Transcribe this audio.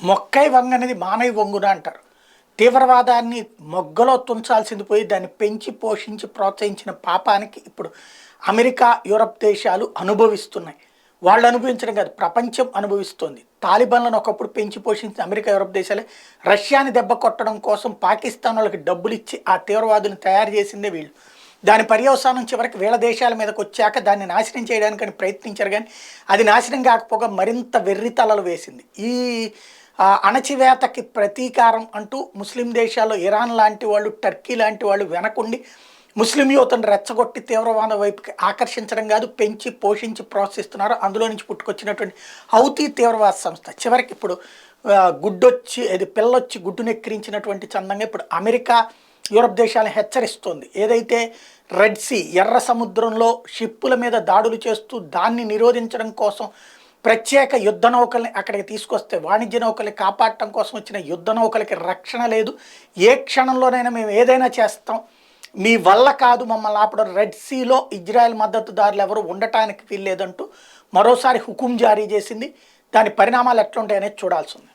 మొక్కై వంగనిది మానై వంగున అంటారు. తీవ్రవాదాన్ని మొగ్గలో తుంచాల్సింది పోయి దాన్ని పెంచి పోషించి ప్రోత్సహించిన పాపానికి ఇప్పుడు అమెరికా, యూరప్ దేశాలు అనుభవిస్తున్నాయి. వాళ్ళు అనుభవించడం కాదు, ప్రపంచం అనుభవిస్తోంది. తాలిబాన్లను ఒకప్పుడు పెంచి పోషించిన అమెరికా, యూరప్ దేశాలే రష్యాని దెబ్బ కొట్టడం కోసం పాకిస్తాన్ వాళ్ళకి డబ్బులు ఇచ్చి ఆ తీవ్రవాదులను తయారు చేసిందే వీళ్ళు. దాని పర్యవసానం చివరికి వీళ్ళ దేశాల మీదకి వచ్చాక దాన్ని నాశనం చేయడానికని ప్రయత్నించారు, కానీ అది నాశనం కాకపోగా మరింత వెర్రితలలు వేసింది. ఈ అణచివేతకి ప్రతీకారం అంటూ ముస్లిం దేశాల్లో ఇరాన్ లాంటి వాళ్ళు, టర్కీ లాంటి వాళ్ళు వెనకుండి ముస్లిం యువతను రెచ్చగొట్టి తీవ్రవాద వైపుకి ఆకర్షించడం కాదు, పెంచి పోషించి ప్రోత్సహిస్తున్నారు. అందులో నుంచి పుట్టుకొచ్చినటువంటి హౌతీ తీవ్రవాద సంస్థ చివరికి ఇప్పుడు గుడ్డొచ్చి అది పిల్లొచ్చి గుడ్డును ఎక్కిరించినటువంటి చందంగా ఇప్పుడు అమెరికా, యూరప్ దేశాలను హెచ్చరిస్తోంది. ఏదైతే రెడ్ సీ, ఎర్ర సముద్రంలో షిప్పుల మీద దాడులు చేస్తూ దాన్ని నిరోధించడం కోసం ప్రత్యేక యుద్ధ నౌకల్ని అక్కడికి తీసుకొస్తే, వాణిజ్య నౌకల్ని కాపాడటం కోసం వచ్చిన యుద్ధ నౌకలకి రక్షణ లేదు. ఏ క్షణంలోనైనా మేము ఏదైనా చేస్తాం, మీ వల్ల కాదు మమ్మల్ని ఆపడం, రెడ్ సీలో ఇజ్రాయెల్ మద్దతుదారులు ఎవరు ఉండటానికి వీల్లేదంటూ మరోసారి హుకుం జారీ చేసింది. దాని పరిణామాలు ఎట్లుంటాయనేది చూడాల్సి ఉంది.